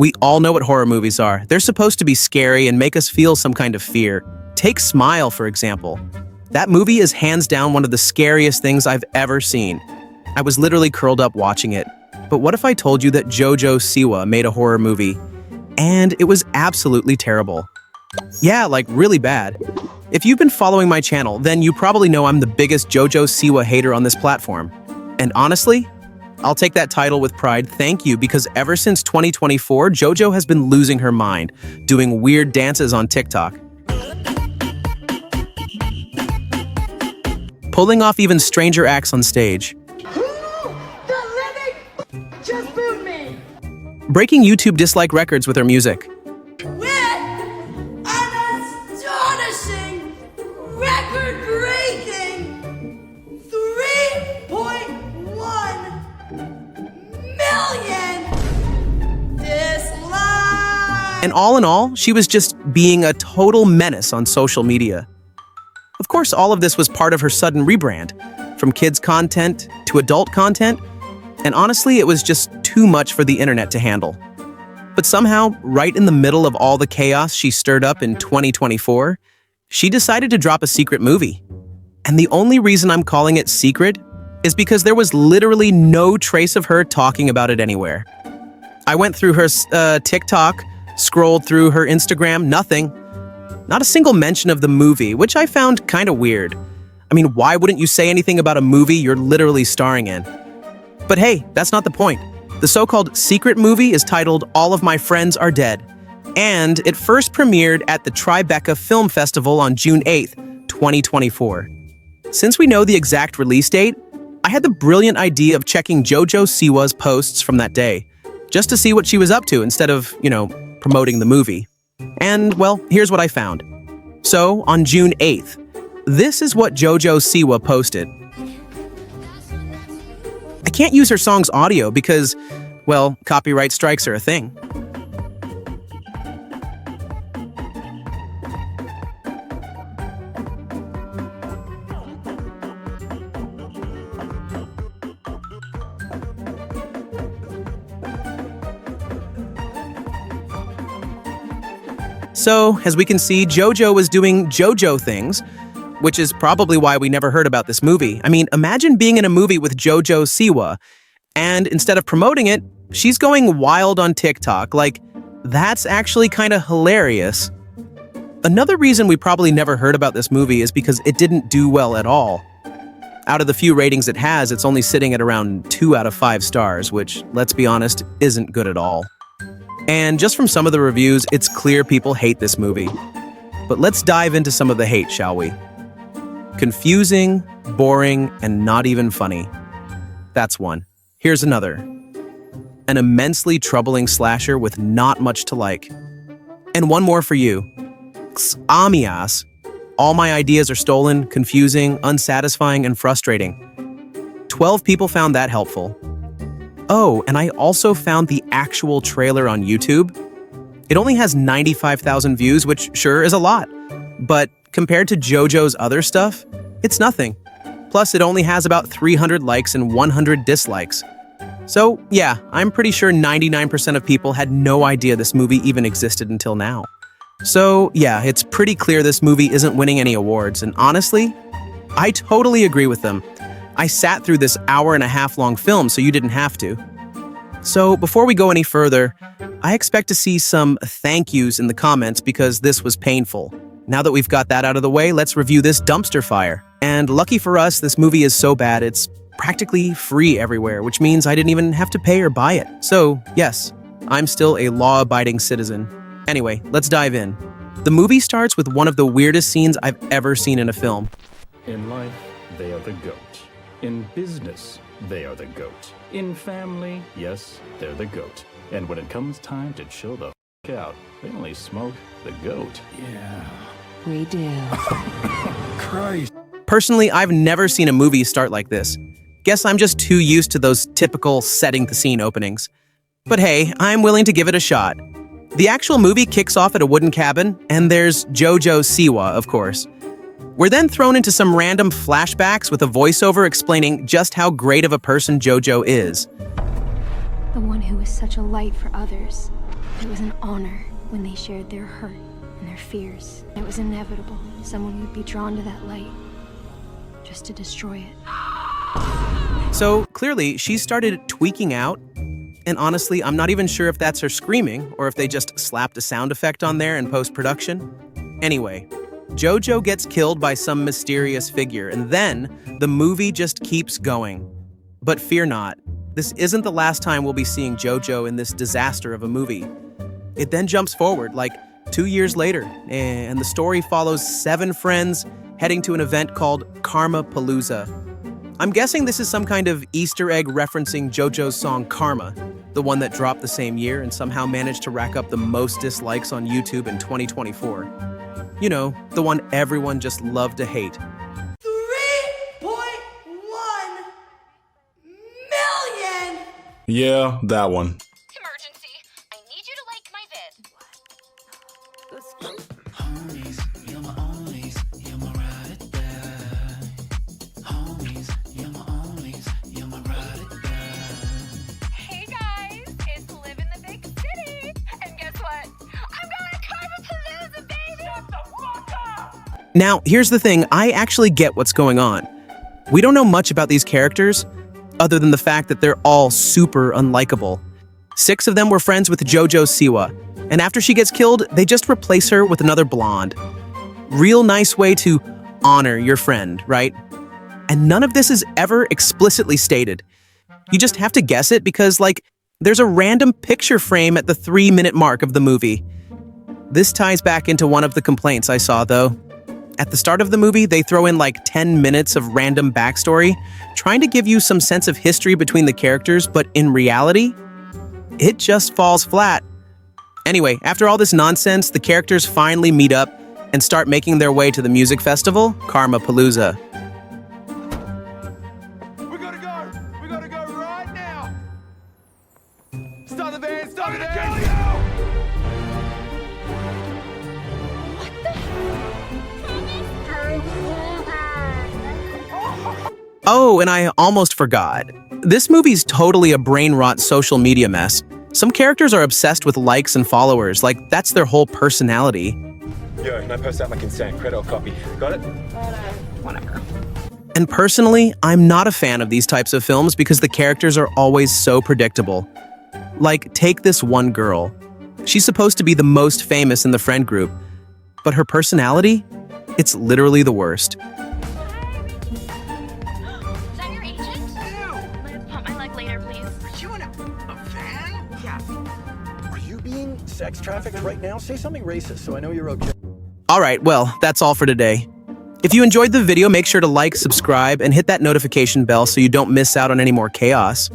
We all know what horror movies are. They're supposed to be scary and make us feel some kind of fear. Take Smile, for example. That movie is hands down one of the scariest things I've ever seen. I was literally curled up watching it. But what if I told you that JoJo Siwa made a horror movie? And it was absolutely terrible. Yeah, like really bad. If you've been following my channel, then you probably know I'm the biggest JoJo Siwa hater on this platform. And honestly, I'll take that title with pride, thank you, because ever since 2024, JoJo has been losing her mind, doing weird dances on TikTok. Pulling off even stranger acts on stage. Just boot me! Breaking YouTube dislike records with her music. With an astonishing, record-breaking 3.1 million dislikes! And all in all, she was just being a total menace on social media. Of course, all of this was part of her sudden rebrand, from kids' content to adult content, and honestly, it was just too much for the internet to handle. But somehow, right in the middle of all the chaos she stirred up in 2024, she decided to drop a secret movie. And the only reason I'm calling it secret is because there was literally no trace of her talking about it anywhere. I went through her TikTok, scrolled through her Instagram, nothing. Not a single mention of the movie, which I found kind of weird. I mean, why wouldn't you say anything about a movie you're literally starring in? But hey, that's not the point. The so-called secret movie is titled All of My Friends Are Dead, and it first premiered at the Tribeca Film Festival on June 8th, 2024. Since we know the exact release date, I had the brilliant idea of checking JoJo Siwa's posts from that day, just to see what she was up to instead of, promoting the movie. And, well, here's what I found. So, on June 8th, this is what JoJo Siwa posted. I can't use her song's audio because, well, copyright strikes are a thing. So, as we can see, JoJo was doing JoJo things, which is probably why we never heard about this movie. I mean, imagine being in a movie with JoJo Siwa, and instead of promoting it, she's going wild on TikTok. Like, that's actually kind of hilarious. Another reason we probably never heard about this movie is because it didn't do well at all. Out of the few ratings it has, it's only sitting at around 2 out of 5 stars, which, let's be honest, isn't good at all. And just from some of the reviews, it's clear people hate this movie. But let's dive into some of the hate, shall we? Confusing, boring, and not even funny. That's one. Here's another. An immensely troubling slasher with not much to like. And one more for you. Amias. All my ideas are stolen, confusing, unsatisfying, and frustrating. 12 people found that helpful. Oh, and I also found the actual trailer on YouTube. It only has 95,000 views, which sure is a lot. But compared to JoJo's other stuff, it's nothing. Plus, it only has about 300 likes and 100 dislikes. So, yeah, I'm pretty sure 99% of people had no idea this movie even existed until now. So, yeah, it's pretty clear this movie isn't winning any awards, and honestly, I totally agree with them. I sat through this hour-and-a-half-long film so you didn't have to. So, before we go any further, I expect to see some thank yous in the comments because this was painful. Now that we've got that out of the way, let's review this dumpster fire. And lucky for us, this movie is so bad it's practically free everywhere, which means I didn't even have to pay or buy it. So, yes, I'm still a law-abiding citizen. Anyway, let's dive in. The movie starts with one of the weirdest scenes I've ever seen in a film. In life, they are the goat. In business, they are the goat. In family, yes, they're the goat. And when it comes time to chill the f*** out, they only smoke the goat. Yeah. We do. Christ. Personally, I've never seen a movie start like this. Guess I'm just too used to those typical setting the scene openings. But hey, I'm willing to give it a shot. The actual movie kicks off at a wooden cabin, and there's JoJo Siwa, of course. We're then thrown into some random flashbacks with a voiceover explaining just how great of a person JoJo is. The one who is such a light for others. It was an honor when they shared their hurt and their fears. It was inevitable. Someone would be drawn to that light just to destroy it. So clearly, she started tweaking out. And honestly, I'm not even sure if that's her screaming or if they just slapped a sound effect on there in post-production. Anyway, JoJo gets killed by some mysterious figure, and then the movie just keeps going. But fear not, this isn't the last time we'll be seeing JoJo in this disaster of a movie. It then jumps forward, like 2 years later, and the story follows 7 friends heading to an event called Karma Palooza. I'm guessing this is some kind of Easter egg referencing JoJo's song Karma, the one that dropped the same year and somehow managed to rack up the most dislikes on YouTube in 2024. You know, the one everyone just loved to hate. 3.1 million! Yeah, that one. Emergency. I need you to like my vid. Hey guys, it's Live in the Big City. And guess what? I'm going to Karma Palooza, baby! Shut the fuck up! Now, here's the thing, I actually get what's going on. We don't know much about these characters, other than the fact that they're all super unlikable. 6 of them were friends with JoJo Siwa, and after she gets killed, they just replace her with another blonde. Real nice way to honor your friend, right? And none of this is ever explicitly stated. You just have to guess it because, like, there's a random picture frame at the 3-minute mark of the movie. This ties back into one of the complaints I saw, though. At the start of the movie, they throw in like 10 minutes of random backstory, trying to give you some sense of history between the characters, but in reality, it just falls flat. Anyway, after all this nonsense, the characters finally meet up and start making their way to the music festival, Karma Palooza. We gotta go! We gotta go right now! Stop the band! Stop the band! Oh, and I almost forgot. This movie's totally a brain-rot social media mess. Some characters are obsessed with likes and followers, like that's their whole personality. Yo, can I post out my consent? Credit or copy? Got it? Whatever. And personally, I'm not a fan of these types of films because the characters are always so predictable. Like, take this one girl. She's supposed to be the most famous in the friend group, but her personality? It's literally the worst. Is that your agent? Liv, pump my leg later, please. Are you in a van? Yeah. Are you being sex trafficked right now? Say something racist so I know you're okay. Alright, well, that's all for today. If you enjoyed the video, make sure to like, subscribe, and hit that notification bell so you don't miss out on any more chaos.